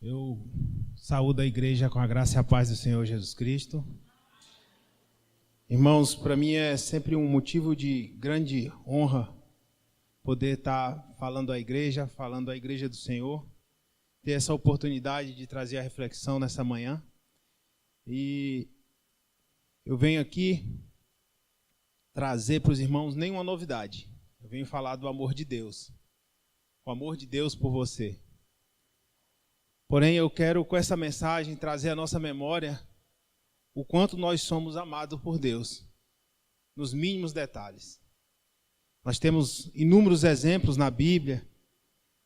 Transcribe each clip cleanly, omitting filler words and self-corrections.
Eu saúdo a igreja com a graça e a paz do Senhor Jesus Cristo. Irmãos, para mim é sempre um motivo de grande honra poder estar falando à igreja do Senhor, ter essa oportunidade de trazer a reflexão nessa manhã. E eu venho aqui trazer para os irmãos nenhuma novidade. Eu venho falar do amor de Deus, o amor de Deus por você. Porém, eu quero com essa mensagem trazer à nossa memória o quanto nós somos amados por Deus, nos mínimos detalhes. Nós temos inúmeros exemplos na Bíblia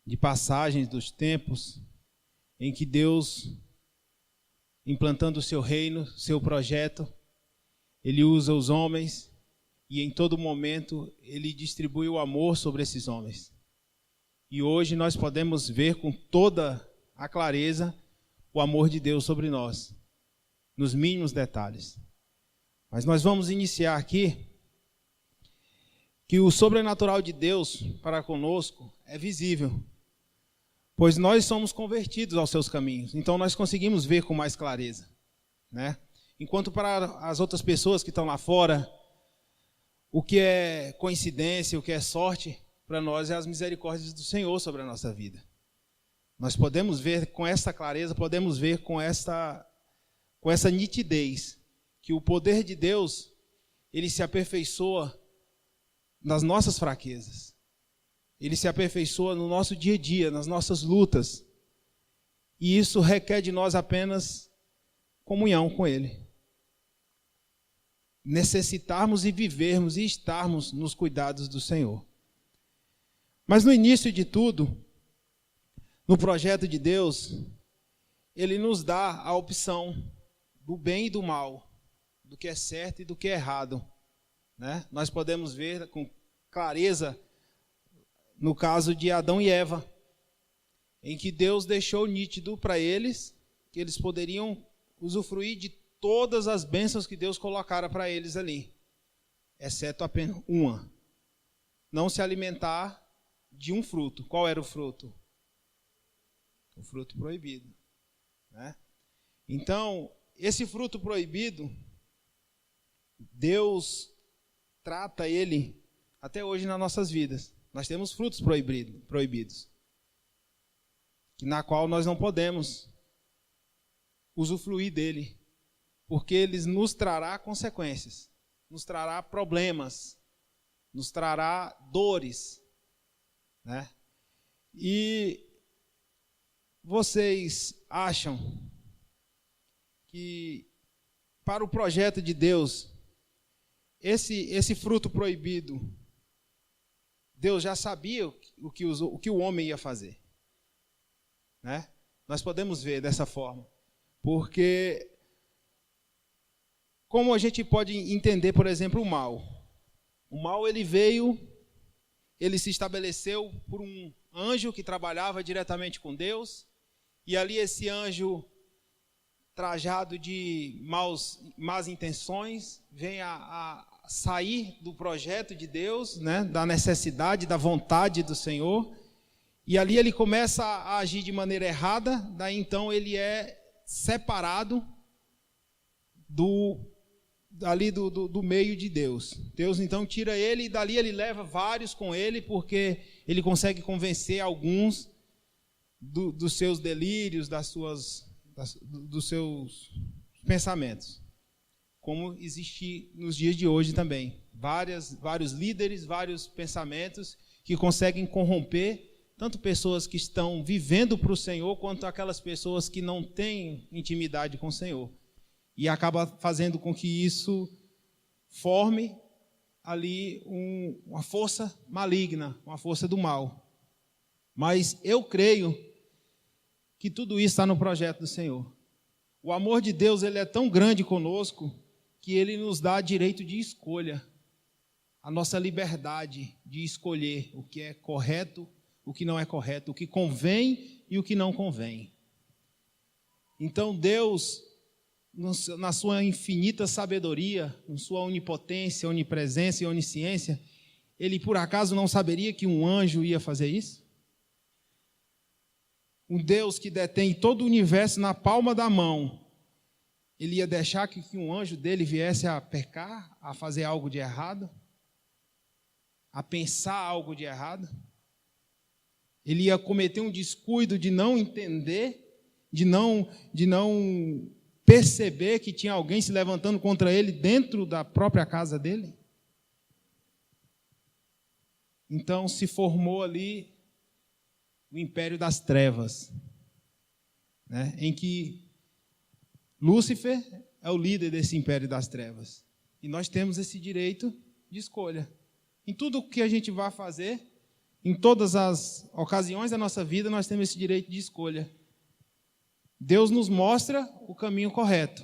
de passagens dos tempos em que Deus, implantando o seu reino, seu projeto, Ele usa os homens e em todo momento Ele distribui o amor sobre esses homens. E hoje nós podemos ver com toda a clareza o amor de Deus sobre nós, nos mínimos detalhes. Mas nós vamos iniciar aqui que o sobrenatural de Deus para conosco é visível, pois nós somos convertidos aos seus caminhos, então nós conseguimos ver com mais clareza, né? Enquanto para as outras pessoas que estão lá fora, o que é coincidência, o que é sorte, para nós é as misericórdias do Senhor sobre a nossa vida. Nós podemos ver com essa clareza, podemos ver com essa nitidez, que o poder de Deus, ele se aperfeiçoa nas nossas fraquezas. Ele se aperfeiçoa no nosso dia a dia, nas nossas lutas. E isso requer de nós apenas comunhão com Ele. Necessitarmos e vivermos e estarmos nos cuidados do Senhor. Mas no início de tudo, no projeto de Deus, Ele nos dá a opção do bem e do mal, do que é certo e do que é errado, né? Nós podemos ver com clareza no caso de Adão e Eva, em que Deus deixou nítido para eles que eles poderiam usufruir de todas as bênçãos que Deus colocara para eles ali, exceto apenas uma: não se alimentar de um fruto. Qual era o fruto? O fruto proibido, né? Então, esse fruto proibido, Deus trata ele até hoje nas nossas vidas. Nós temos frutos proibidos, na qual nós não podemos usufruir dele, porque ele nos trará consequências, nos trará problemas, nos trará dores, né? E vocês acham que para o projeto de Deus, esse fruto proibido, Deus já sabia o que o homem ia fazer, né? Nós podemos ver dessa forma, porque como a gente pode entender, por exemplo, o mal? O mal, ele se estabeleceu por um anjo que trabalhava diretamente com Deus, e ali esse anjo, trajado de más intenções, vem a sair do projeto de Deus, né, da necessidade, da vontade do Senhor, e ali ele começa a agir de maneira errada. Daí então ele é separado do meio de Deus. Deus então tira ele, e dali ele leva vários com ele, porque ele consegue convencer alguns dos seus delírios, dos seus pensamentos, como existe nos dias de hoje também. Vários líderes, vários pensamentos que conseguem corromper tanto pessoas que estão vivendo para o Senhor, quanto aquelas pessoas que não têm intimidade com o Senhor. E acaba fazendo com que isso forme ali uma força maligna, uma força do mal. Mas eu creio que tudo isso está no projeto do Senhor. O amor de Deus, ele é tão grande conosco que ele nos dá direito de escolha, a nossa liberdade de escolher o que é correto, o que não é correto, o que convém e o que não convém. Então Deus, na sua infinita sabedoria, na sua onipotência, onipresença e onisciência, Ele por acaso não saberia que um anjo ia fazer isso? um Deus que detém todo o universo na palma da mão, ele ia deixar que um anjo dele viesse a pecar, a fazer algo de errado, a pensar algo de errado? Ele ia cometer um descuido de não entender, de não perceber que tinha alguém se levantando contra ele dentro da própria casa dele? Então se formou ali o império das trevas, né, em que Lúcifer é o líder desse império das trevas. E nós temos esse direito de escolha. Em tudo o que a gente vai fazer, em todas as ocasiões da nossa vida, nós temos esse direito de escolha. Deus nos mostra o caminho correto.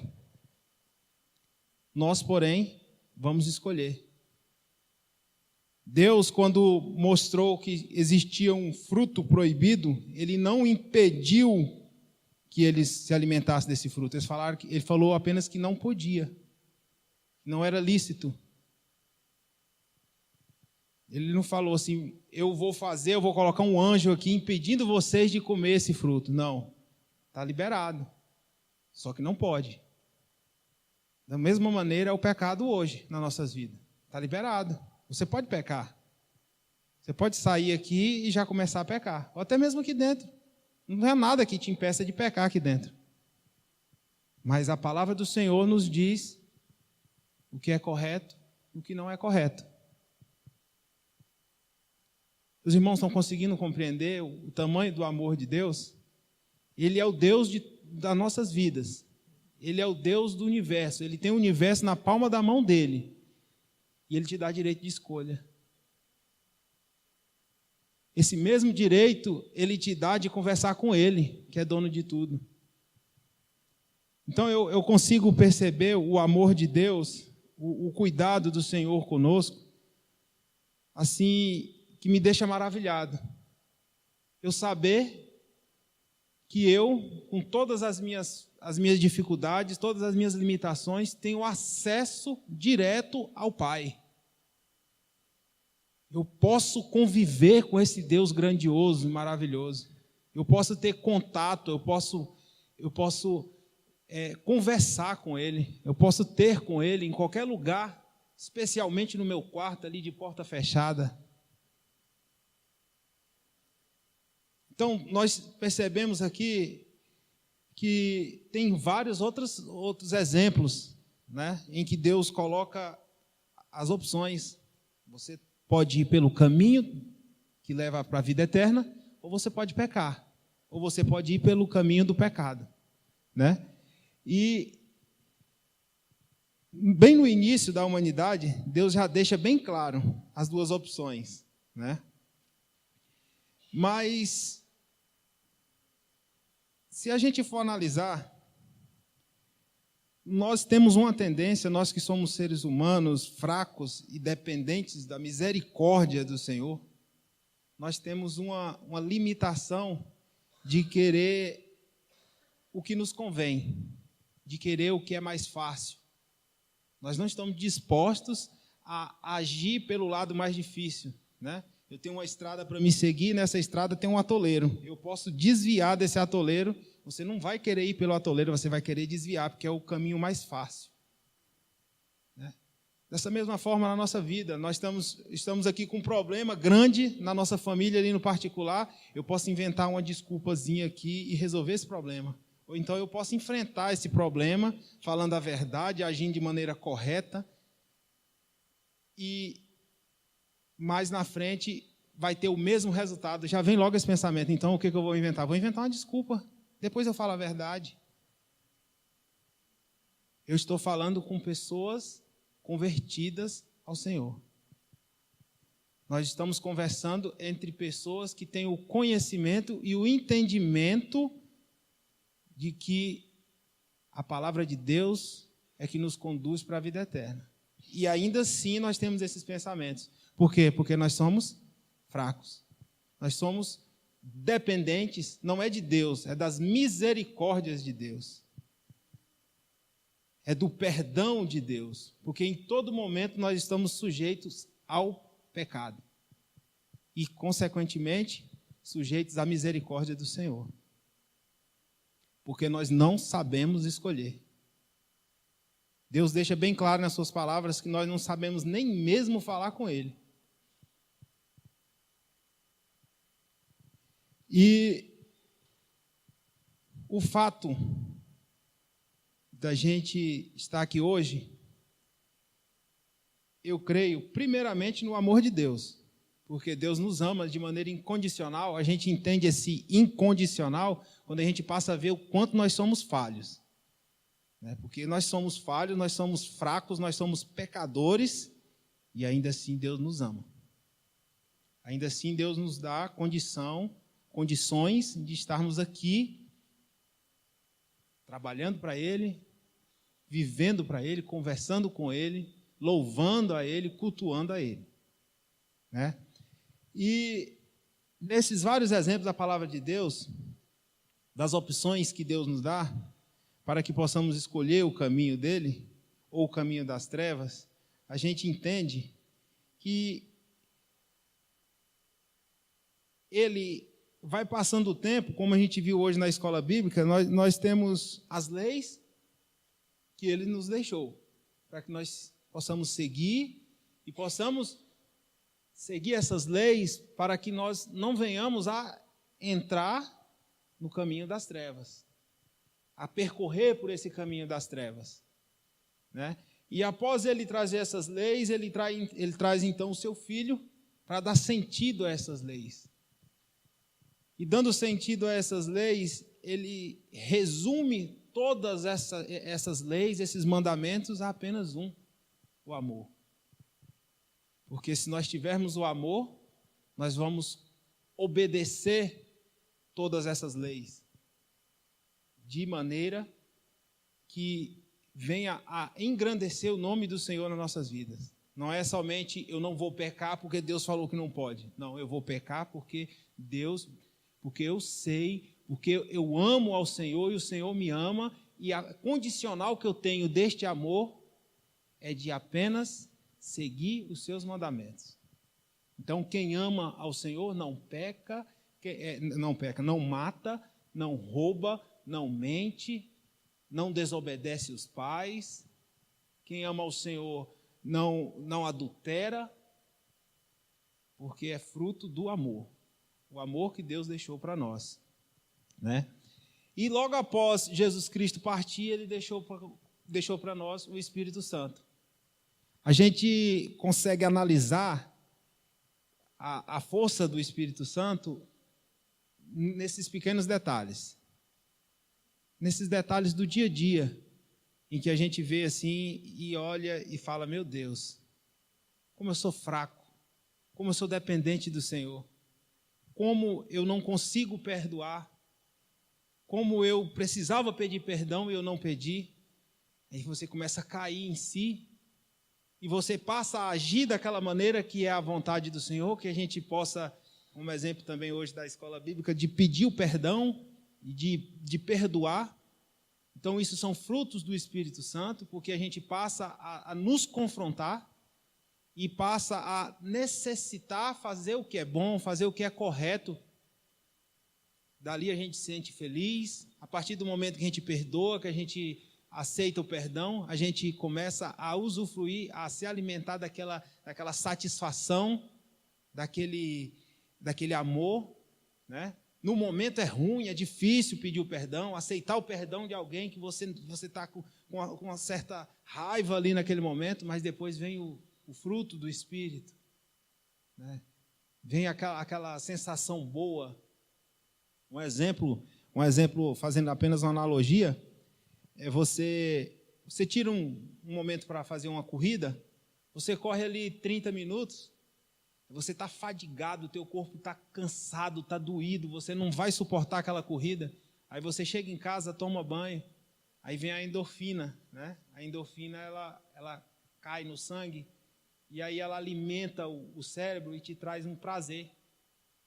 Nós, porém, vamos escolher. Deus, quando mostrou que existia um fruto proibido, ele não impediu que eles se alimentassem desse fruto. Ele falou apenas que não podia, não era lícito. Ele não falou assim, eu vou colocar um anjo aqui impedindo vocês de comer esse fruto. Não, está liberado, só que não pode. Da mesma maneira é o pecado hoje nas nossas vidas. Está liberado. Você pode pecar. Você pode sair aqui e já começar a pecar. Ou até mesmo aqui dentro. Não é nada que te impeça de pecar aqui dentro. Mas a palavra do Senhor nos diz o que é correto e o que não é correto. Os irmãos estão conseguindo compreender o tamanho do amor de Deus? Ele é o Deus das nossas vidas. Ele é o Deus do universo. Ele tem o universo na palma da mão dele. E ele te dá direito de escolha. Esse mesmo direito, ele te dá de conversar com ele, que é dono de tudo. Então, eu consigo perceber o amor de Deus, o cuidado do Senhor conosco, assim, que me deixa maravilhado. Eu saber que eu, com todas as minhas dificuldades, todas as minhas limitações, tenho acesso direto ao Pai. Eu posso conviver com esse Deus grandioso e maravilhoso. Eu posso ter contato, eu posso conversar com Ele. Eu posso ter com Ele em qualquer lugar, especialmente no meu quarto ali de porta fechada. Então, nós percebemos aqui que tem vários outros exemplos, né, em que Deus coloca as opções. Você pode ir pelo caminho que leva para a vida eterna, ou você pode pecar, ou você pode ir pelo caminho do pecado, né? E bem no início da humanidade, Deus já deixa bem claro as duas opções, né? Mas se a gente for analisar, nós temos uma tendência, nós que somos seres humanos fracos e dependentes da misericórdia do Senhor, nós temos uma limitação de querer o que nos convém, de querer o que é mais fácil. Nós não estamos dispostos a agir pelo lado mais difícil, né? Eu tenho uma estrada para me seguir, nessa estrada tem um atoleiro. Eu posso desviar desse atoleiro. Você não vai querer ir pelo atoleiro, você vai querer desviar, porque é o caminho mais fácil, né? Dessa mesma forma, na nossa vida, nós estamos aqui com um problema grande na nossa família, ali no particular. Eu posso inventar uma desculpazinha aqui e resolver esse problema. Ou então eu posso enfrentar esse problema, falando a verdade, agindo de maneira correta, e mais na frente vai ter o mesmo resultado. Já vem logo esse pensamento. Então, o que eu vou inventar? Vou inventar uma desculpa. Depois eu falo a verdade. Eu estou falando com pessoas convertidas ao Senhor. Nós estamos conversando entre pessoas que têm o conhecimento e o entendimento de que a palavra de Deus é que nos conduz para a vida eterna. E ainda assim nós temos esses pensamentos. Por quê? Porque nós somos fracos. Nós somos dependentes, não é de Deus, é das misericórdias de Deus. É do perdão de Deus. Porque em todo momento nós estamos sujeitos ao pecado. E, consequentemente, sujeitos à misericórdia do Senhor. porque nós não sabemos escolher. Deus deixa bem claro nas suas palavras que nós não sabemos nem mesmo falar com Ele. E o fato da gente estar aqui hoje, eu creio primeiramente no amor de Deus, porque Deus nos ama de maneira incondicional. A gente entende esse incondicional quando a gente passa a ver o quanto nós somos falhos. Porque nós somos falhos, nós somos fracos, nós somos pecadores, e ainda assim Deus nos ama. Ainda assim Deus nos dá condições de estarmos aqui, trabalhando para Ele, vivendo para Ele, conversando com Ele, louvando a Ele, cultuando a Ele. E nesses vários exemplos da palavra de Deus, das opções que Deus nos dá, para que possamos escolher o caminho dele, ou o caminho das trevas, a gente entende que ele vai passando o tempo, como a gente viu hoje na escola bíblica, nós temos as leis que ele nos deixou, para que nós possamos seguir e possamos seguir essas leis para que nós não venhamos a entrar no caminho das trevas, a percorrer por esse caminho das trevas. E após ele trazer essas leis, ele traz então o seu Filho para dar sentido a essas leis. E dando sentido a essas leis, ele resume todas essas leis, esses mandamentos, a apenas um: o amor. Porque se nós tivermos o amor, nós vamos obedecer todas essas leis de maneira que venha a engrandecer o nome do Senhor nas nossas vidas. Não é somente eu não vou pecar porque Deus falou que não pode. Não, eu vou pecar porque eu sei, porque eu amo ao Senhor e o Senhor me ama, e a condicional que eu tenho deste amor é de apenas seguir os seus mandamentos. Então, quem ama ao Senhor não peca, não mata, não rouba, não mente, não desobedece os pais. Quem ama ao Senhor não adultera, porque é fruto do amor. O amor que Deus deixou para nós. E logo após Jesus Cristo partir, ele deixou para nós o Espírito Santo. A gente consegue analisar a força do Espírito Santo nesses pequenos detalhes. Nesses detalhes do dia a dia, em que a gente vê assim e olha e fala: meu Deus, como eu sou fraco, como eu sou dependente do Senhor, como eu não consigo perdoar, como eu precisava pedir perdão e eu não pedi. Aí você começa a cair em si, e você passa a agir daquela maneira que é a vontade do Senhor, que a gente possa, como exemplo também hoje da escola bíblica, de pedir o perdão e de perdoar. Então, isso são frutos do Espírito Santo, porque a gente passa a nos confrontar e passa a necessitar fazer o que é bom, fazer o que é correto. Dali a gente se sente feliz. A partir do momento que a gente perdoa, que a gente aceita o perdão, a gente começa a usufruir, a se alimentar daquela satisfação, daquele amor. No momento é ruim, é difícil pedir o perdão, aceitar o perdão de alguém que você está com uma certa raiva ali naquele momento, mas depois vem o fruto do Espírito. Vem aquela sensação boa. Um exemplo, fazendo apenas uma analogia, é você tira um momento para fazer uma corrida, você corre ali 30 minutos, você está fadigado, o teu corpo está cansado, está doído, você não vai suportar aquela corrida. Aí você chega em casa, toma banho, aí vem a endorfina. A endorfina ela cai no sangue, e aí ela alimenta o cérebro e te traz um prazer,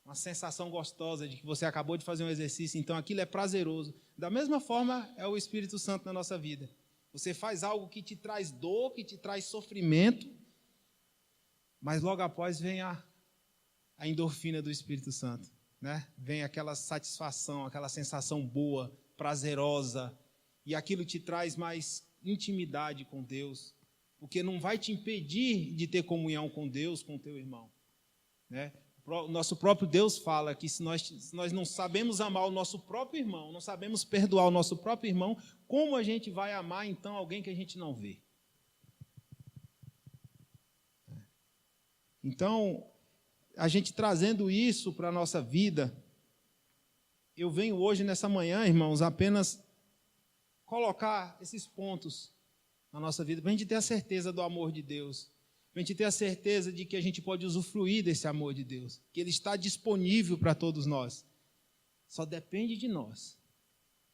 uma sensação gostosa de que você acabou de fazer um exercício, então aquilo é prazeroso. Da mesma forma é o Espírito Santo na nossa vida. Você faz algo que te traz dor, que te traz sofrimento, mas logo após vem a endorfina do Espírito Santo. Vem aquela satisfação, aquela sensação boa prazerosa, e aquilo te traz mais intimidade com Deus, porque não vai te impedir de ter comunhão com Deus, com o teu irmão, né? O nosso próprio Deus fala que se nós não sabemos amar o nosso próprio irmão, não sabemos perdoar o nosso próprio irmão, como a gente vai amar, então, alguém que a gente não vê? Então, a gente trazendo isso para a nossa vida, eu venho hoje, nessa manhã, irmãos, apenas colocar esses pontos na nossa vida, para a gente ter a certeza do amor de Deus, para a gente ter a certeza de que a gente pode usufruir desse amor de Deus, que Ele está disponível para todos nós. Só depende de nós.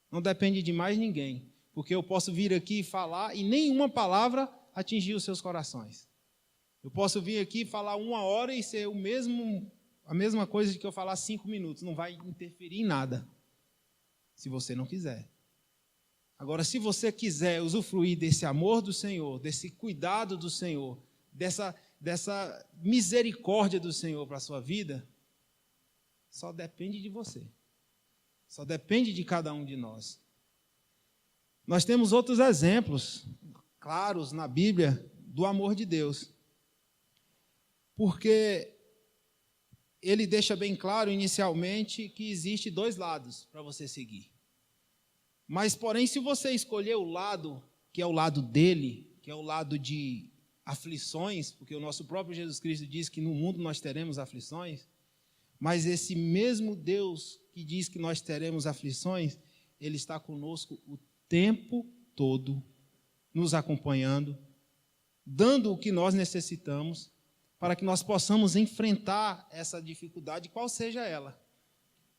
Não depende de mais ninguém, porque eu posso vir aqui e falar e nenhuma palavra atingir os seus corações. Eu posso vir aqui e falar 1 hora e ser a mesma coisa de que eu falar 5 minutos. Não vai interferir em nada, se você não quiser. Agora, se você quiser usufruir desse amor do Senhor, desse cuidado do Senhor, dessa misericórdia do Senhor para a sua vida, só depende de você. Só depende de cada um de nós. Nós temos outros exemplos claros na Bíblia do amor de Deus. Porque ele deixa bem claro inicialmente que existe 2 lados para você seguir. Mas, porém, se você escolher o lado que é o lado dele, que é o lado de aflições, porque o nosso próprio Jesus Cristo diz que no mundo nós teremos aflições, mas esse mesmo Deus que diz que nós teremos aflições, Ele está conosco o tempo todo, nos acompanhando, dando o que nós necessitamos, para que nós possamos enfrentar essa dificuldade, qual seja ela.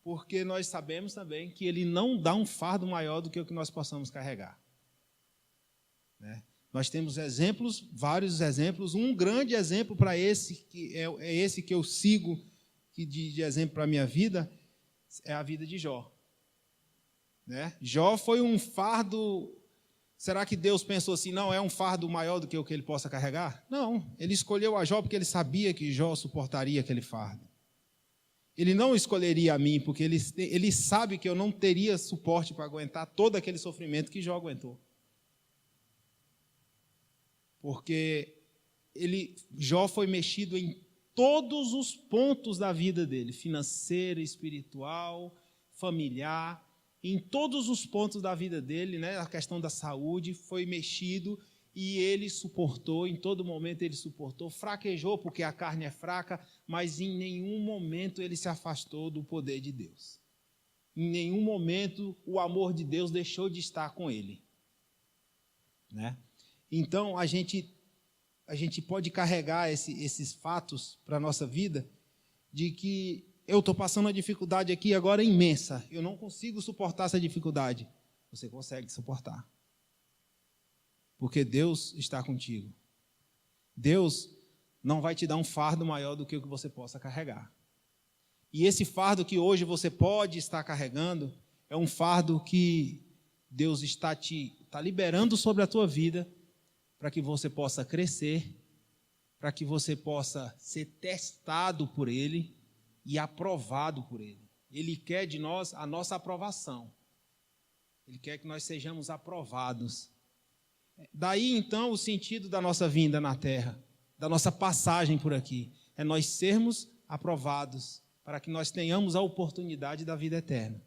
Porque nós sabemos também que Ele não dá um fardo maior do que o que nós possamos carregar. Né? Nós temos exemplos, vários exemplos. Um grande exemplo para esse, que é esse que eu sigo, que de exemplo para a minha vida, é a vida de Jó. Né? Jó foi um fardo. Será que Deus pensou assim, não, é um fardo maior do que o que ele possa carregar? Não, ele escolheu a Jó porque ele sabia que Jó suportaria aquele fardo. Ele não escolheria a mim, porque ele sabe que eu não teria suporte para aguentar todo aquele sofrimento que Jó aguentou. Porque Jó foi mexido em todos os pontos da vida dele, financeira, espiritual, familiar, em todos os pontos da vida dele, né, a questão da saúde foi mexido e ele suportou, em todo momento ele suportou, fraquejou porque a carne é fraca, mas em nenhum momento ele se afastou do poder de Deus. Em nenhum momento o amor de Deus deixou de estar com ele. Né? Então a gente pode carregar esses fatos para a nossa vida, de que eu estou passando uma dificuldade aqui agora imensa, eu não consigo suportar essa dificuldade. Você consegue suportar. Porque Deus está contigo. Deus não vai te dar um fardo maior do que o que você possa carregar. E esse fardo que hoje você pode estar carregando, é um fardo que Deus está liberando sobre a tua vida, para que você possa crescer, para que você possa ser testado por Ele e aprovado por Ele. Ele quer de nós a nossa aprovação. Ele quer que nós sejamos aprovados. Daí, então, o sentido da nossa vinda na terra, da nossa passagem por aqui, é nós sermos aprovados, para que nós tenhamos a oportunidade da vida eterna.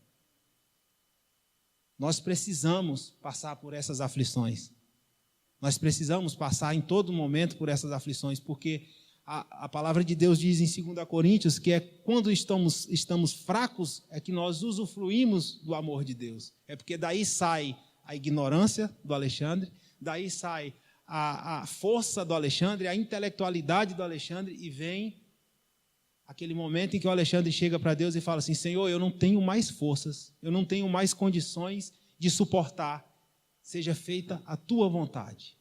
Nós precisamos passar por essas aflições. Nós precisamos passar em todo momento por essas aflições, porque a palavra de Deus diz em 2 Coríntios que é quando estamos fracos é que nós usufruímos do amor de Deus. É porque daí sai a ignorância do Alexandre, daí sai a força do Alexandre, a intelectualidade do Alexandre, e vem aquele momento em que o Alexandre chega para Deus e fala assim: Senhor, eu não tenho mais forças, eu não tenho mais condições de suportar, seja feita a tua vontade.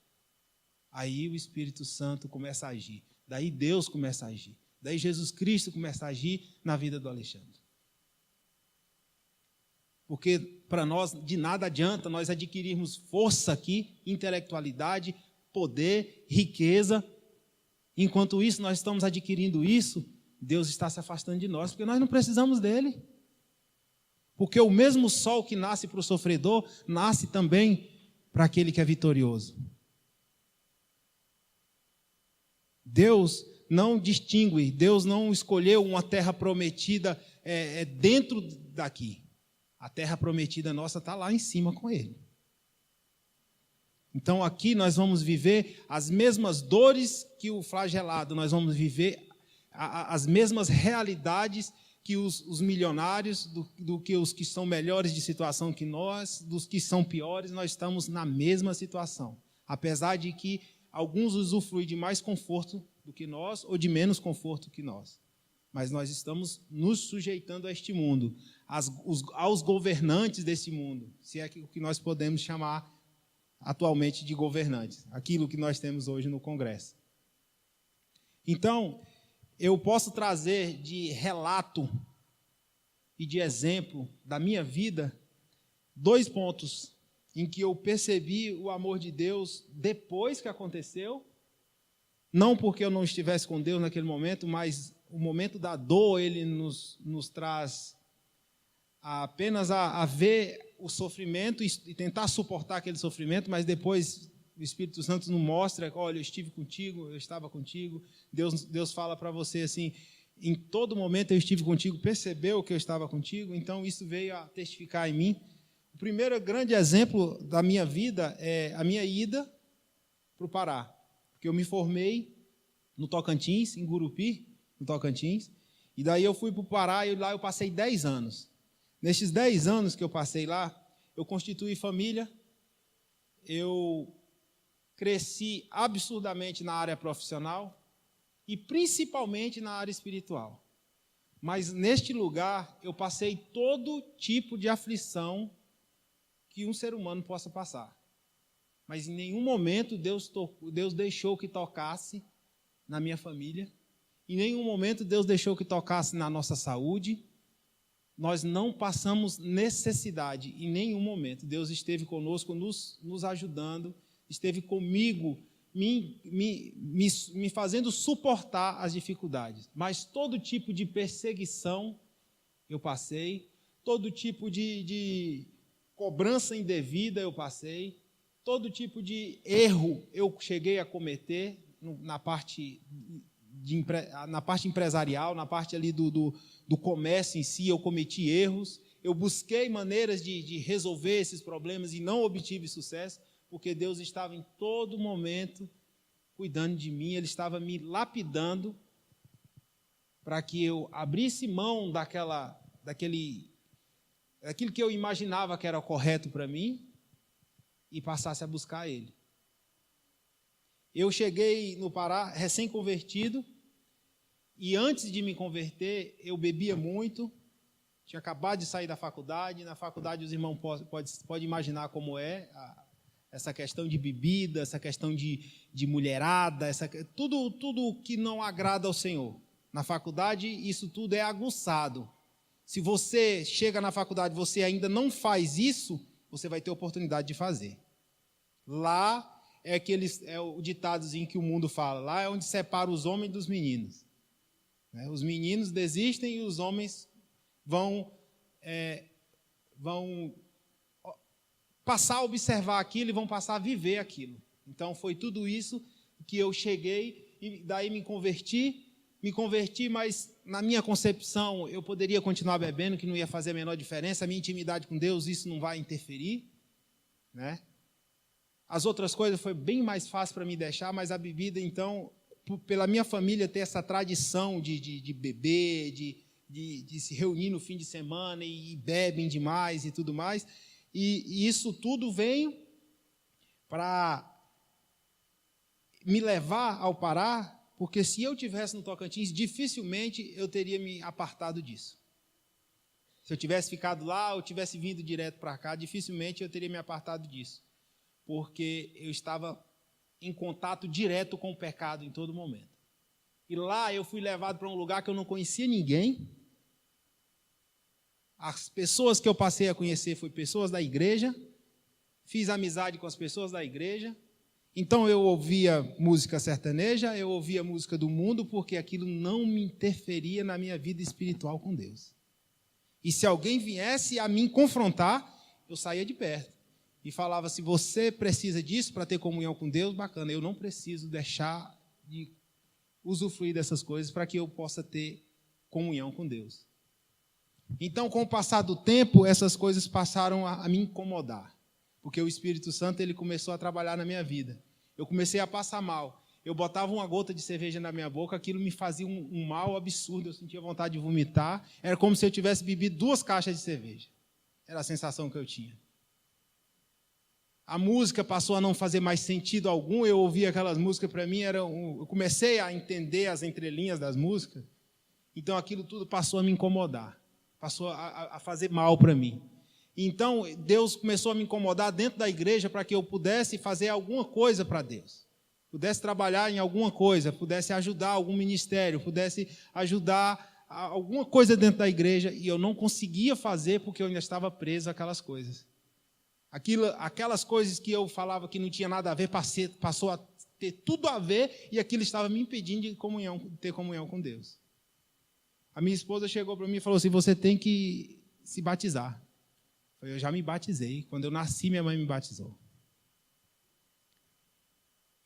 Aí o Espírito Santo começa a agir, daí Deus começa a agir, daí Jesus Cristo começa a agir na vida do Alexandre. Porque para nós de nada adianta nós adquirirmos força aqui, intelectualidade, poder, riqueza. Enquanto isso nós estamos adquirindo isso, Deus está se afastando de nós, porque nós não precisamos dele. Porque o mesmo sol que nasce para o sofredor, nasce também para aquele que é vitorioso. Deus não distingue, Deus não escolheu uma terra prometida dentro daqui. A terra prometida nossa está lá em cima com Ele. Então aqui nós vamos viver as mesmas dores que o flagelado, nós vamos viver as mesmas realidades que os milionários, do que os que são melhores de situação que nós, dos que são piores, nós estamos na mesma situação. Apesar de que alguns usufruem de mais conforto do que nós ou de menos conforto que nós. Mas nós estamos nos sujeitando a este mundo, aos governantes desse mundo, se é o que nós podemos chamar atualmente de governantes, aquilo que nós temos hoje no Congresso. Então, eu posso trazer de relato e de exemplo da minha vida 2 pontos em que eu percebi o amor de Deus depois que aconteceu, não porque eu não estivesse com Deus naquele momento, mas o momento da dor, ele nos traz apenas a ver o sofrimento e tentar suportar aquele sofrimento, mas depois o Espírito Santo nos mostra, olha, eu estive contigo, eu estava contigo. Deus fala para você assim, em todo momento eu estive contigo, percebeu que eu estava contigo, então isso veio a testificar em mim. O primeiro grande exemplo da minha vida é a minha ida para o Pará, porque eu me formei no Tocantins, em Gurupi, no Tocantins, e daí eu fui para o Pará e lá eu passei 10 anos. Nesses 10 anos que eu passei lá, eu constituí família, eu cresci absurdamente na área profissional e principalmente na área espiritual. Mas neste lugar eu passei todo tipo de aflição que um ser humano possa passar. Mas em nenhum momento Deus deixou que tocasse na minha família. Em nenhum momento Deus deixou que tocasse na nossa saúde. Nós não passamos necessidade em nenhum momento. Deus esteve conosco, nos ajudando, esteve comigo, me fazendo suportar as dificuldades. Mas todo tipo de perseguição eu passei, todo tipo de cobrança indevida eu passei, todo tipo de erro eu cheguei a cometer na parte empresarial, na parte ali do comércio em si, eu cometi erros, eu busquei maneiras de resolver esses problemas e não obtive sucesso, porque Deus estava em todo momento cuidando de mim, Ele estava me lapidando para que eu abrisse mão daquilo que eu imaginava que era correto para mim e passasse a buscar Ele. Eu cheguei no Pará recém-convertido, e antes de me converter, eu bebia muito, tinha acabado de sair da faculdade. Na faculdade os irmãos podem imaginar como é essa questão de bebida, essa questão de mulherada, tudo que não agrada ao Senhor. Na faculdade isso tudo é aguçado. Se você chega na faculdade e você ainda não faz isso, você vai ter oportunidade de fazer. Lá é o ditadozinho que o mundo fala, lá é onde separa os homens dos meninos. Os meninos desistem e os homens vão passar a observar aquilo e vão passar a viver aquilo. Então foi tudo isso que eu cheguei e daí me converti, mas na minha concepção eu poderia continuar bebendo, que não ia fazer a menor diferença, a minha intimidade com Deus, isso não vai interferir, né? As outras coisas foi bem mais fácil para me deixar, mas a bebida, então, pela minha família ter essa tradição de beber, de se reunir no fim de semana e bebem demais e tudo mais, e isso tudo veio para me levar ao Pará, porque se eu tivesse no Tocantins, dificilmente eu teria me apartado disso. Se eu tivesse ficado lá ou tivesse vindo direto para cá, dificilmente eu teria me apartado disso, porque eu estava em contato direto com o pecado em todo momento. E lá eu fui levado para um lugar que eu não conhecia ninguém. As pessoas que eu passei a conhecer foram pessoas da igreja, fiz amizade com as pessoas da igreja. Então eu ouvia música sertaneja, eu ouvia música do mundo, porque aquilo não me interferia na minha vida espiritual com Deus. E se alguém viesse a me confrontar, eu saía de perto. E falava, se você precisa disso para ter comunhão com Deus, bacana, eu não preciso deixar de usufruir dessas coisas para que eu possa ter comunhão com Deus. Então, com o passar do tempo, essas coisas passaram a me incomodar, porque o Espírito Santo ele começou a trabalhar na minha vida. Eu comecei a passar mal. Eu botava uma gota de cerveja na minha boca, aquilo me fazia um mal absurdo, eu sentia vontade de vomitar. Era como se eu tivesse bebido 2 caixas de cerveja. Era a sensação que eu tinha. A música passou a não fazer mais sentido algum, eu ouvia aquelas músicas, para mim, eu comecei a entender as entrelinhas das músicas, então aquilo tudo passou a me incomodar, passou a fazer mal para mim. Então, Deus começou a me incomodar dentro da igreja para que eu pudesse fazer alguma coisa para Deus, pudesse trabalhar em alguma coisa, pudesse ajudar algum ministério, pudesse ajudar alguma coisa dentro da igreja, e eu não conseguia fazer porque eu ainda estava preso àquelas coisas. Aquelas coisas que eu falava que não tinha nada a ver, passou a ter tudo a ver, e aquilo estava me impedindo de ter comunhão com Deus. A minha esposa chegou para mim e falou assim, você tem que se batizar. Eu já me batizei. Quando eu nasci, minha mãe me batizou.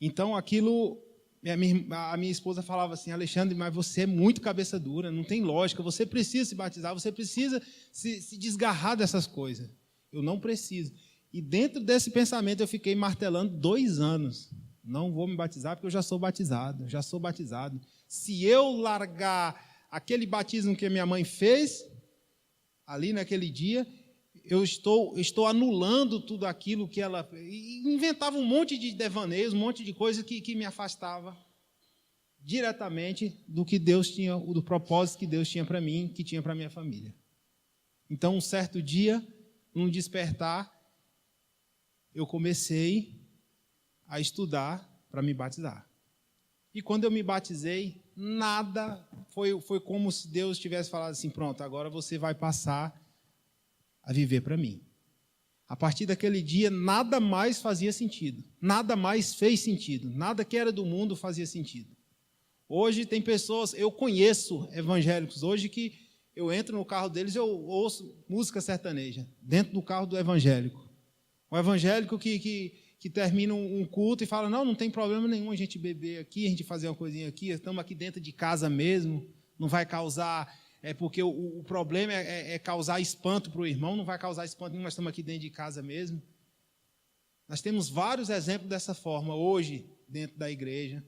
Então, aquilo, a minha esposa falava assim, Alexandre, mas você é muito cabeça dura, não tem lógica, você precisa se batizar, você precisa se desgarrar dessas coisas. Eu não preciso. E dentro desse pensamento eu fiquei martelando 2 anos. Não vou me batizar porque eu já sou batizado. Se eu largar aquele batismo que a minha mãe fez, ali naquele dia, eu estou anulando tudo aquilo que ela... E inventava um monte de devaneios, um monte de coisa que me afastava diretamente do que Deus tinha, do propósito que Deus tinha para mim, que tinha para a minha família. Então, um certo dia, num despertar, eu comecei a estudar para me batizar. E quando eu me batizei, nada, foi como se Deus tivesse falado assim, pronto, agora você vai passar a viver para mim. A partir daquele dia, nada mais fazia sentido, nada mais fez sentido, nada que era do mundo fazia sentido. Hoje tem pessoas, eu conheço evangélicos, hoje que eu entro no carro deles, eu ouço música sertaneja, dentro do carro do evangélico. O evangélico que termina um culto e fala, não tem problema nenhum a gente beber aqui, a gente fazer uma coisinha aqui, estamos aqui dentro de casa mesmo, não vai causar, porque o problema é causar espanto para o irmão, não vai causar espanto nenhum, nós estamos aqui dentro de casa mesmo. Nós temos vários exemplos dessa forma hoje dentro da igreja.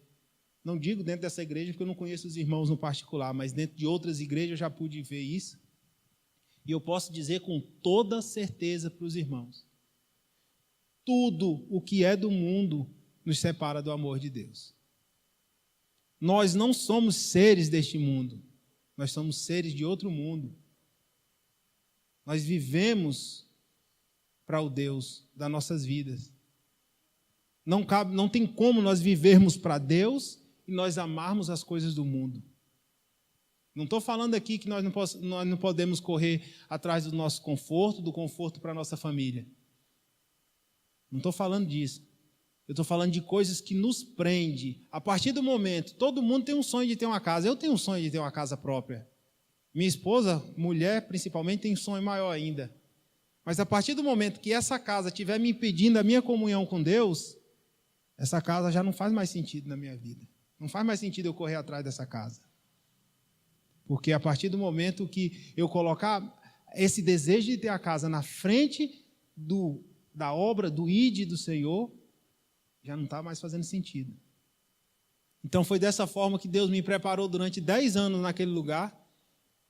Não digo dentro dessa igreja porque eu não conheço os irmãos no particular, mas dentro de outras igrejas eu já pude ver isso. E eu posso dizer com toda certeza para os irmãos, tudo o que é do mundo nos separa do amor de Deus. Nós não somos seres deste mundo, nós somos seres de outro mundo. Nós vivemos para o Deus das nossas vidas. Não tem como nós vivermos para Deus e nós amarmos as coisas do mundo. Não estou falando aqui que nós não podemos correr atrás do nosso conforto, do conforto para a nossa família. Não estou falando disso. Eu estou falando de coisas que nos prendem. A partir do momento, todo mundo tem um sonho de ter uma casa. Eu tenho um sonho de ter uma casa própria. Minha esposa, mulher principalmente, tem um sonho maior ainda. Mas a partir do momento que essa casa estiver me impedindo a minha comunhão com Deus, essa casa já não faz mais sentido na minha vida. Não faz mais sentido eu correr atrás dessa casa. Porque a partir do momento que eu colocar esse desejo de ter a casa na frente da obra, do ID do Senhor, já não está mais fazendo sentido. Então foi dessa forma que Deus me preparou durante 10 anos naquele lugar,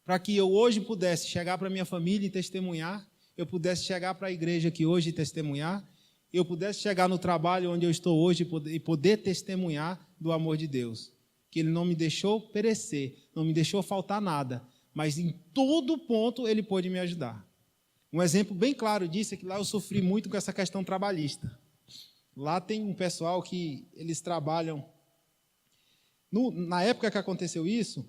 para que eu hoje pudesse chegar para a minha família e testemunhar, eu pudesse chegar para a igreja aqui hoje e testemunhar, eu pudesse chegar no trabalho onde eu estou hoje e poder testemunhar do amor de Deus. Que Ele não me deixou perecer, não me deixou faltar nada, mas em todo ponto Ele pôde me ajudar. Um exemplo bem claro disso é que lá eu sofri muito com essa questão trabalhista. Lá tem um pessoal que eles trabalham... Na época que aconteceu isso,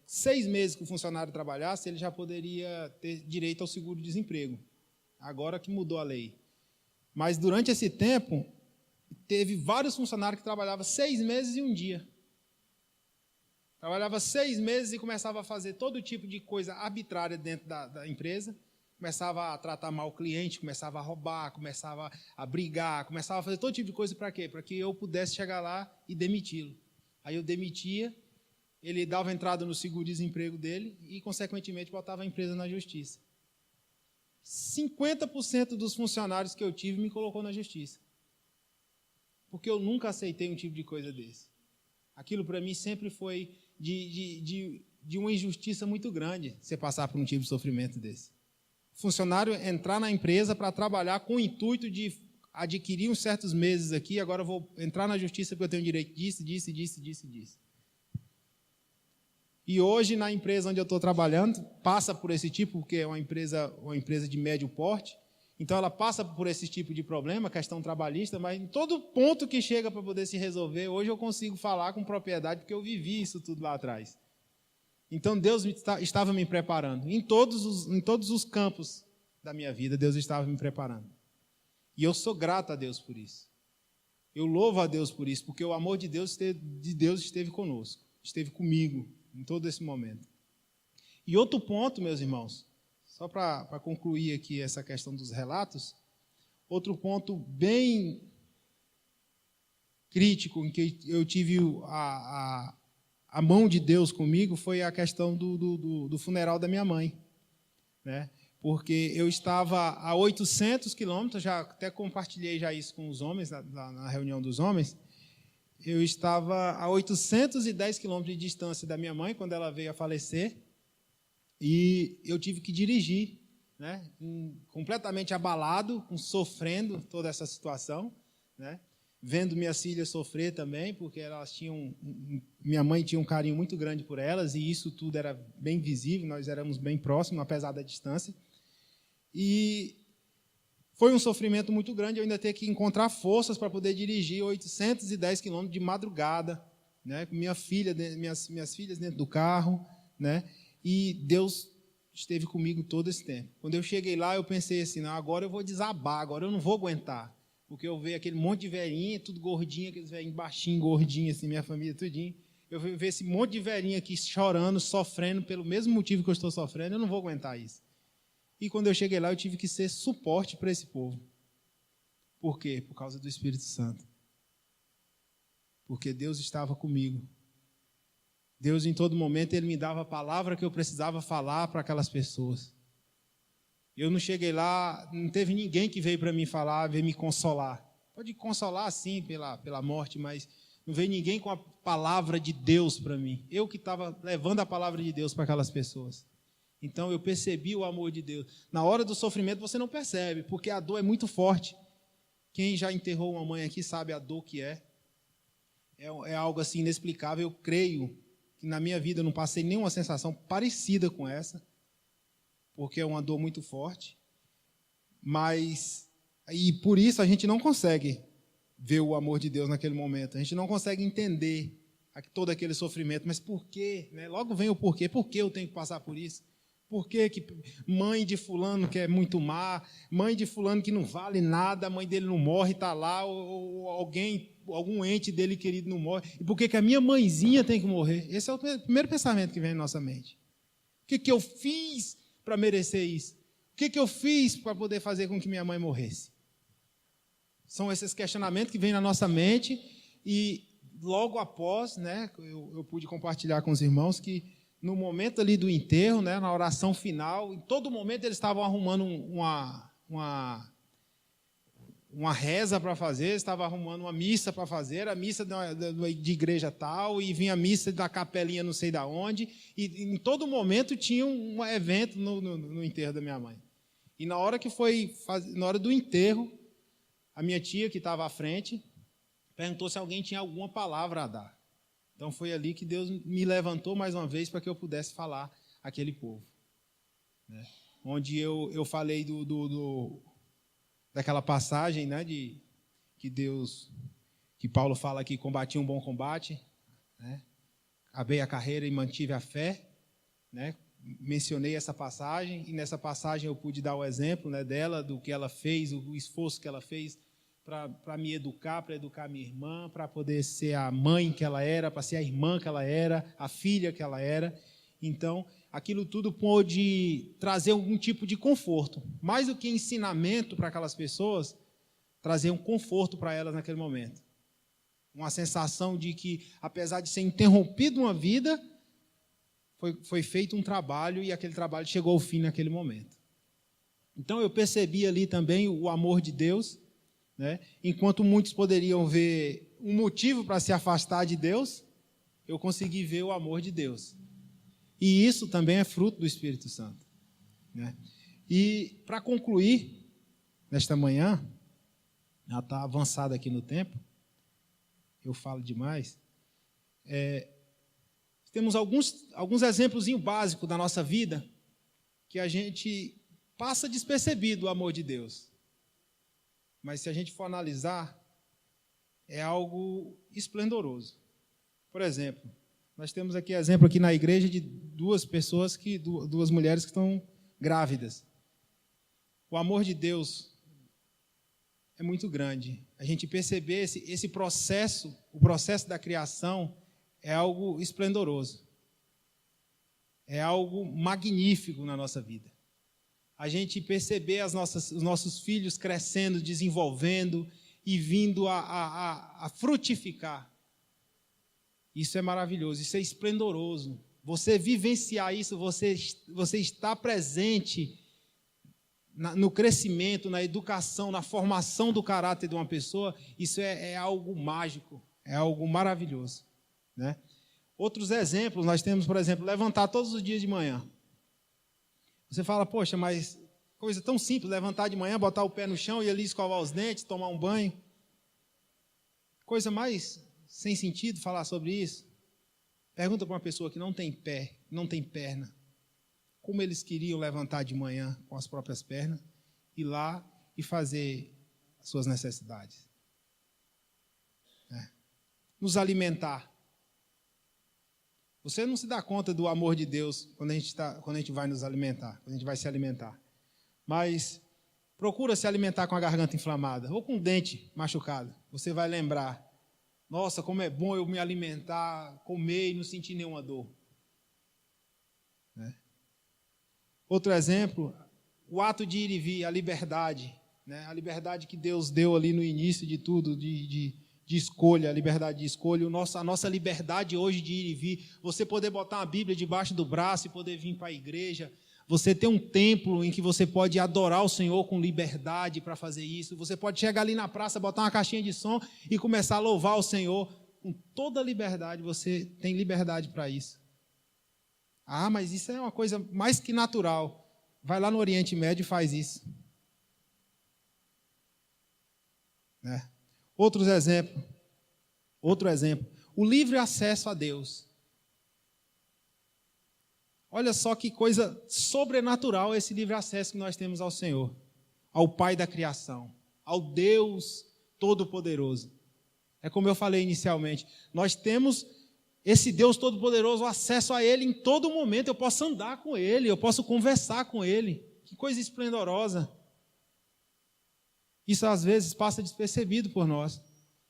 6 meses que o funcionário trabalhasse, ele já poderia ter direito ao seguro-desemprego. Agora que mudou a lei. Mas durante esse tempo, teve vários funcionários que trabalhavam 6 meses e 1 dia. Trabalhava 6 meses e começava a fazer todo tipo de coisa arbitrária dentro da empresa. Começava a tratar mal o cliente, começava a roubar, começava a brigar, começava a fazer todo tipo de coisa para quê? Para que eu pudesse chegar lá e demiti-lo. Aí eu demitia, ele dava entrada no seguro-desemprego dele e, consequentemente, botava a empresa na justiça. 50% dos funcionários que eu tive me colocou na justiça. Porque eu nunca aceitei um tipo de coisa desse. Aquilo para mim sempre foi de uma injustiça muito grande, você passar por um tipo de sofrimento desse. Funcionário entrar na empresa para trabalhar com o intuito de adquirir uns certos meses aqui, agora eu vou entrar na justiça porque eu tenho direito disso. E hoje, na empresa onde eu estou trabalhando, passa por esse tipo, porque é uma empresa de médio porte, então ela passa por esse tipo de problema, questão trabalhista, mas em todo ponto que chega para poder se resolver, hoje eu consigo falar com propriedade, porque eu vivi isso tudo lá atrás. Então Deus estava me preparando. Em todos os campos da minha vida, Deus estava me preparando. E eu sou grato a Deus por isso. Eu louvo a Deus por isso, porque o amor de Deus esteve conosco, esteve comigo em todo esse momento. E outro ponto, meus irmãos, só para concluir aqui essa questão dos relatos, outro ponto bem crítico em que eu tive a mão de Deus comigo foi a questão do funeral da minha mãe, né? Porque eu estava a 800 quilômetros, já até compartilhei já isso com os homens, na reunião dos homens, eu estava a 810 quilômetros de distância da minha mãe, quando ela veio a falecer, e eu tive que dirigir, né? Completamente abalado, sofrendo toda essa situação, né? Vendo minhas filhas sofrer também, porque elas tinham, minha mãe tinha um carinho muito grande por elas, e isso tudo era bem visível, nós éramos bem próximos, apesar da distância. E foi um sofrimento muito grande, eu ainda ter que encontrar forças para poder dirigir 810 quilômetros de madrugada, né, com minhas filhas dentro do carro, né, e Deus esteve comigo todo esse tempo. Quando eu cheguei lá, eu pensei assim, não, agora eu vou desabar, agora eu não vou aguentar. Porque eu vejo aquele monte de velhinha, tudo gordinho, aqueles velhinhos baixinhos, gordinhos, assim, minha família, tudinho. Eu vejo esse monte de velhinha aqui chorando, sofrendo, pelo mesmo motivo que eu estou sofrendo, eu não vou aguentar isso. E quando eu cheguei lá, eu tive que ser suporte para esse povo. Por quê? Por causa do Espírito Santo. Porque Deus estava comigo. Deus, em todo momento, Ele me dava a palavra que eu precisava falar para aquelas pessoas. Eu não cheguei lá, não teve ninguém que veio para mim falar, veio me consolar. Pode consolar, sim, pela morte, mas não veio ninguém com a palavra de Deus para mim. Eu que estava levando a palavra de Deus para aquelas pessoas. Então, eu percebi o amor de Deus. Na hora do sofrimento, você não percebe, porque a dor é muito forte. Quem já enterrou uma mãe aqui sabe a dor que é. É algo assim inexplicável. Eu creio que na minha vida eu não passei nenhuma sensação parecida com essa, porque é uma dor muito forte. E por isso a gente não consegue ver o amor de Deus naquele momento. A gente não consegue entender todo aquele sofrimento. Mas por quê? Né? Logo vem o porquê. Por que eu tenho que passar por isso? Por que mãe de fulano que é muito má, mãe de fulano que não vale nada, a mãe dele não morre, está lá, ou algum ente dele querido não morre. E por que a minha mãezinha tem que morrer? Esse é o primeiro pensamento que vem na nossa mente. O que eu fiz para merecer isso? O que eu fiz para poder fazer com que minha mãe morresse? São esses questionamentos que vêm na nossa mente e logo após, né, eu pude compartilhar com os irmãos que no momento ali do enterro, né, na oração final, em todo momento eles estavam arrumando uma reza para fazer, estavam arrumando uma missa para fazer, a missa de igreja tal, e vinha a missa da capelinha não sei de onde, e em todo momento tinha um evento no enterro da minha mãe. E na hora do enterro, a minha tia, que estava à frente, perguntou se alguém tinha alguma palavra a dar. Então foi ali que Deus me levantou mais uma vez para que eu pudesse falar àquele povo. Né? Onde eu falei daquela passagem, né, que Paulo fala que combati um bom combate, né? Acabei a carreira e mantive a fé, né? Mencionei essa passagem, e nessa passagem eu pude dar o exemplo, né, dela, do que ela fez, o esforço que ela fez para me educar, para educar minha irmã, para poder ser a mãe que ela era, para ser a irmã que ela era, a filha que ela era. Então, aquilo tudo pôde trazer algum tipo de conforto. Mais do que ensinamento para aquelas pessoas, trazer um conforto para elas naquele momento. Uma sensação de que, apesar de ser interrompido uma vida, foi feito um trabalho e aquele trabalho chegou ao fim naquele momento. Então, eu percebi ali também o amor de Deus, né? Enquanto muitos poderiam ver um motivo para se afastar de Deus, eu consegui ver o amor de Deus. E isso também é fruto do Espírito Santo, né? E para concluir, nesta manhã, já está avançado aqui no tempo, eu falo demais, temos alguns exemplos básicos da nossa vida que a gente passa despercebido o amor de Deus. Mas se a gente for analisar, é algo esplendoroso. Por exemplo, nós temos aqui exemplo aqui na igreja de duas mulheres que estão grávidas. O amor de Deus é muito grande. A gente perceber esse processo, o processo da criação, é algo esplendoroso. É algo magnífico na nossa vida. A gente perceber os nossos filhos crescendo, desenvolvendo e vindo a frutificar. Isso é maravilhoso, isso é esplendoroso. Você vivenciar isso, você está presente no crescimento, na educação, na formação do caráter de uma pessoa, isso é algo mágico, é algo maravilhoso, né? Outros exemplos, nós temos, por exemplo, levantar todos os dias de manhã. Você fala, poxa, mas coisa tão simples, levantar de manhã, botar o pé no chão, ir ali escovar os dentes, tomar um banho. Coisa mais sem sentido falar sobre isso. Pergunta para uma pessoa que não tem pé, não tem perna, como eles queriam levantar de manhã com as próprias pernas, ir lá e fazer as suas necessidades. Nos alimentar. Você não se dá conta do amor de Deus quando a gente vai nos alimentar, quando a gente vai se alimentar. Mas procura se alimentar com a garganta inflamada ou com o dente machucado. Você vai lembrar, nossa, como é bom eu me alimentar, comer e não sentir nenhuma dor. Né? Outro exemplo, o ato de ir e vir, a liberdade. Né? A liberdade que Deus deu ali no início de tudo, de escolha, a liberdade de escolha, a nossa liberdade hoje de ir e vir, você poder botar uma Bíblia debaixo do braço e poder vir para a igreja, você ter um templo em que você pode adorar o Senhor com liberdade para fazer isso, você pode chegar ali na praça, botar uma caixinha de som e começar a louvar o Senhor, com toda a liberdade, você tem liberdade para isso. Ah, mas isso é uma coisa mais que natural, vai lá no Oriente Médio e faz isso. Né? Outro exemplo, o livre acesso a Deus. Olha só que coisa sobrenatural esse livre acesso que nós temos ao Senhor, ao Pai da criação, ao Deus Todo-Poderoso. É como eu falei inicialmente, nós temos esse Deus Todo-Poderoso, acesso a Ele em todo momento, eu posso andar com Ele, eu posso conversar com Ele, que coisa esplendorosa. Isso às vezes passa despercebido por nós.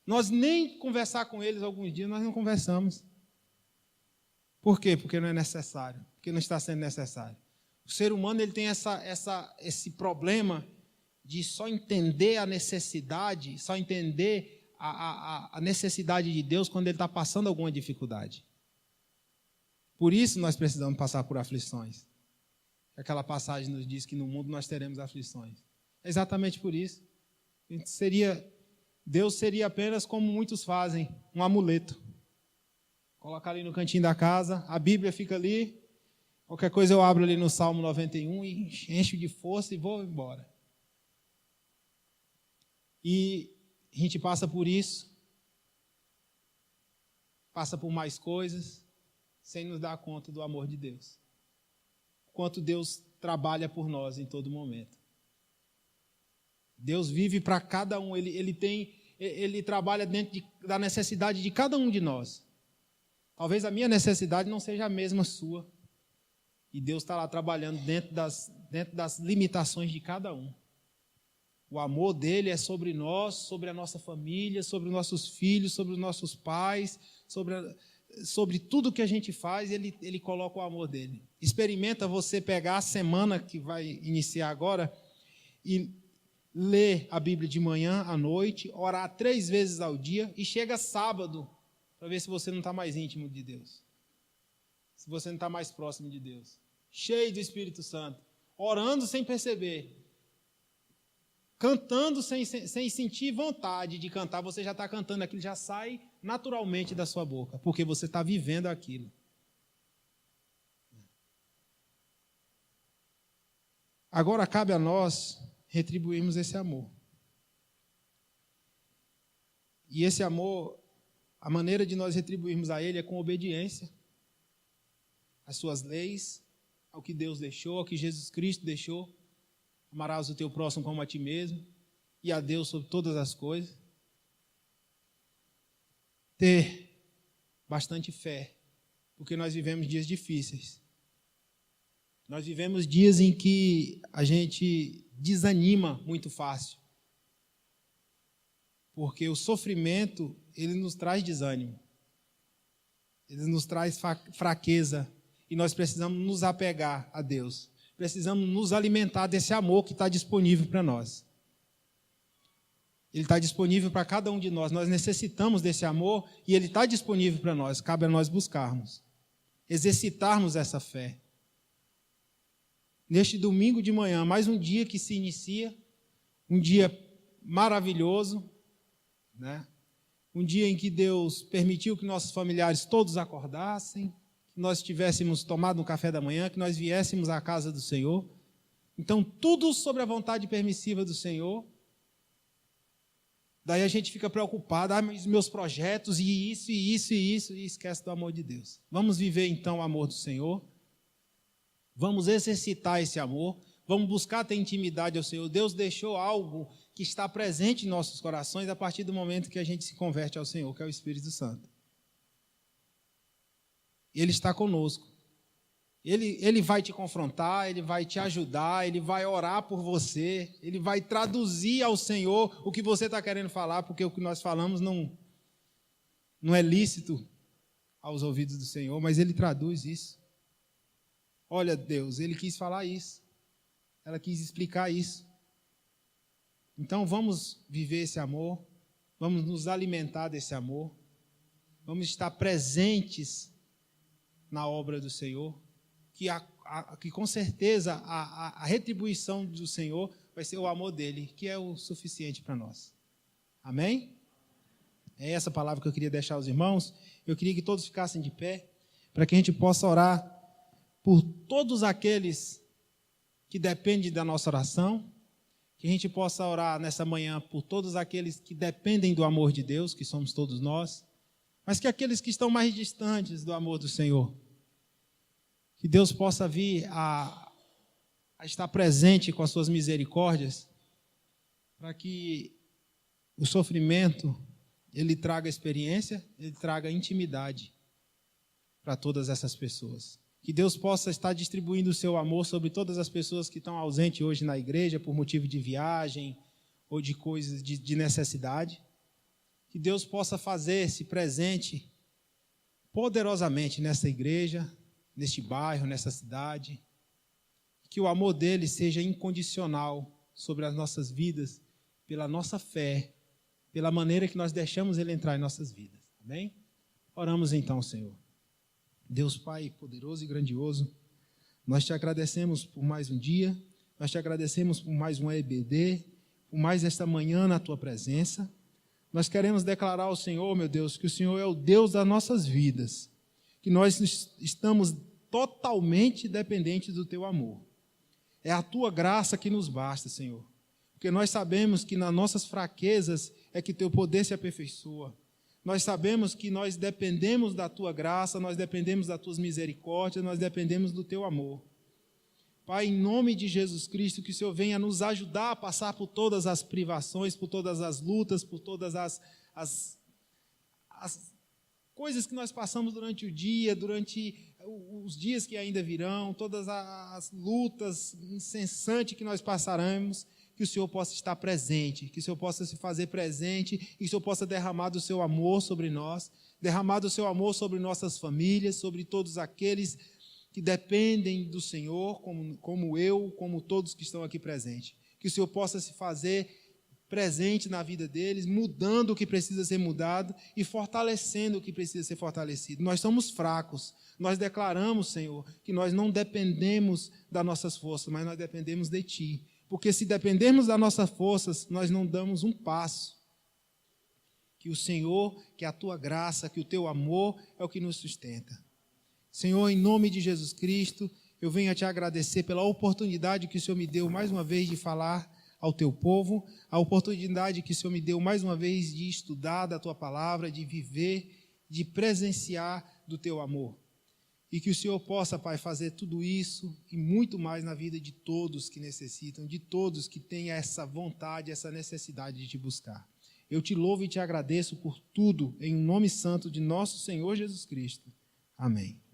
Nós nem conversar com eles alguns dias, nós não conversamos. Por quê? Porque não é necessário, porque não está sendo necessário. O ser humano ele tem esse problema de só entender a necessidade, só entender a necessidade de Deus quando ele está passando alguma dificuldade. Por isso nós precisamos passar por aflições. Aquela passagem nos diz que no mundo nós teremos aflições. É exatamente por isso. Deus seria apenas como muitos fazem, um amuleto. Colocar ali no cantinho da casa, a Bíblia fica ali, qualquer coisa eu abro ali no Salmo 91 e encho de força e vou embora. E a gente passa por isso, passa por mais coisas, sem nos dar conta do amor de Deus. Quanto Deus trabalha por nós em todo momento. Deus vive para cada um, Ele trabalha dentro da necessidade de cada um de nós. Talvez a minha necessidade não seja a mesma sua. E Deus está lá trabalhando dentro das limitações de cada um. O amor dele é sobre nós, sobre a nossa família, sobre os nossos filhos, sobre os nossos pais, sobre tudo que a gente faz, ele coloca o amor dele. Experimenta você pegar a semana que vai iniciar agora e ler a Bíblia de manhã à noite, orar 3 vezes ao dia e chega sábado para ver se você não está mais íntimo de Deus. Se você não está mais próximo de Deus. Cheio do Espírito Santo. Orando sem perceber. Cantando sem sentir vontade de cantar. Você já está cantando aquilo, já sai naturalmente da sua boca. Porque você está vivendo aquilo. Agora cabe a nós retribuirmos esse amor. E esse amor, a maneira de nós retribuirmos a ele é com obediência às suas leis, ao que Deus deixou, ao que Jesus Cristo deixou. Amarás o teu próximo como a ti mesmo, e a Deus sobre todas as coisas. Ter bastante fé, porque nós vivemos dias difíceis. Nós vivemos dias em que a gente desanima muito fácil. Porque o sofrimento, ele nos traz desânimo. Ele nos traz fraqueza. E nós precisamos nos apegar a Deus. Precisamos nos alimentar desse amor que está disponível para nós. Ele está disponível para cada um de nós. Nós necessitamos desse amor e ele está disponível para nós. Cabe a nós buscarmos, exercitarmos essa fé. Neste domingo de manhã, mais um dia que se inicia, um dia maravilhoso, né? Um dia em que Deus permitiu que nossos familiares todos acordassem, que nós tivéssemos tomado um café da manhã, que nós viéssemos à casa do Senhor. Então, tudo sobre a vontade permissiva do Senhor. Daí a gente fica preocupado, mas meus projetos, e isso, e isso, e isso, e esquece do amor de Deus. Vamos viver então o amor do Senhor. Vamos exercitar esse amor, vamos buscar ter intimidade ao Senhor. Deus deixou algo que está presente em nossos corações a partir do momento que a gente se converte ao Senhor, que é o Espírito Santo. Ele está conosco. Ele vai te confrontar, ele vai te ajudar, ele vai orar por você, ele vai traduzir ao Senhor o que você está querendo falar, porque o que nós falamos não é lícito aos ouvidos do Senhor, mas ele traduz isso. Olha, Deus, ele quis falar isso. Ela quis explicar isso. Então, vamos viver esse amor. Vamos nos alimentar desse amor. Vamos estar presentes na obra do Senhor. Que com certeza a retribuição do Senhor vai ser o amor dele, que é o suficiente para nós. Amém? É essa palavra que eu queria deixar aos irmãos. Eu queria que todos ficassem de pé, para que a gente possa orar por todos aqueles que dependem da nossa oração, que a gente possa orar nessa manhã por todos aqueles que dependem do amor de Deus, que somos todos nós, mas que aqueles que estão mais distantes do amor do Senhor, que Deus possa vir a estar presente com as suas misericórdias, para que o sofrimento, ele traga experiência, ele traga intimidade para todas essas pessoas. Que Deus possa estar distribuindo o seu amor sobre todas as pessoas que estão ausentes hoje na igreja por motivo de viagem ou de coisas de necessidade. Que Deus possa fazer-se presente poderosamente nessa igreja, neste bairro, nessa cidade. Que o amor dele seja incondicional sobre as nossas vidas, pela nossa fé, pela maneira que nós deixamos ele entrar em nossas vidas. Amém? Oramos então, Senhor. Deus Pai poderoso e grandioso, nós te agradecemos por mais um dia, nós te agradecemos por mais um EBD, por mais esta manhã na tua presença. Nós queremos declarar ao Senhor, meu Deus, que o Senhor é o Deus das nossas vidas, que nós estamos totalmente dependentes do teu amor. É a tua graça que nos basta, Senhor, porque nós sabemos que nas nossas fraquezas é que teu poder se aperfeiçoa. Nós sabemos que nós dependemos da tua graça, nós dependemos das tuas misericórdias, nós dependemos do teu amor. Pai, em nome de Jesus Cristo, que o Senhor venha nos ajudar a passar por todas as privações, por todas as lutas, por todas as coisas que nós passamos durante o dia, durante os dias que ainda virão, todas as lutas incessantes que nós passaremos. que o Senhor possa estar presente, que o Senhor possa se fazer presente e que o Senhor possa derramar do seu amor sobre nós, derramar do seu amor sobre nossas famílias, sobre todos aqueles que dependem do Senhor, como eu, como todos que estão aqui presentes. Que o Senhor possa se fazer presente na vida deles, mudando o que precisa ser mudado e fortalecendo o que precisa ser fortalecido. Nós somos fracos. Nós declaramos, Senhor, que nós não dependemos das nossas forças, mas nós dependemos de Ti. Porque se dependermos das nossas forças, nós não damos um passo. Que o Senhor, que a Tua graça, que o Teu amor é o que nos sustenta. Senhor, em nome de Jesus Cristo, eu venho a Te agradecer pela oportunidade que o Senhor me deu mais uma vez de falar ao Teu povo, a oportunidade que o Senhor me deu mais uma vez de estudar da Tua palavra, de viver, de presenciar do Teu amor. E que o Senhor possa, Pai, fazer tudo isso e muito mais na vida de todos que necessitam, de todos que têm essa vontade, essa necessidade de Te buscar. Eu Te louvo e Te agradeço por tudo, em nome santo de nosso Senhor Jesus Cristo. Amém.